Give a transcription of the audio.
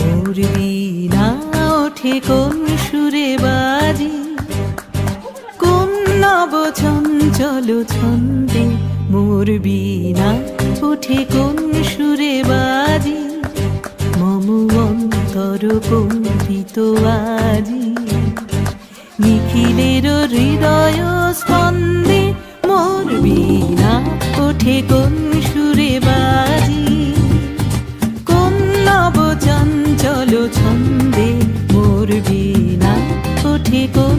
মোর বীণা ওঠে কোন সুরে বাজি, কোন নব চঞ্চল ছন্দে। মোর বীণা ওঠে কোন সুরে বাজি, মম অন্তর কম্পিত আজি। নিখিলের হৃদয় স্পন্দে মোর বীণা ওঠে কোন সুরে বাজি, কোন নব চঞ্চল ছন্দে। মোর বীণা ওঠে কোন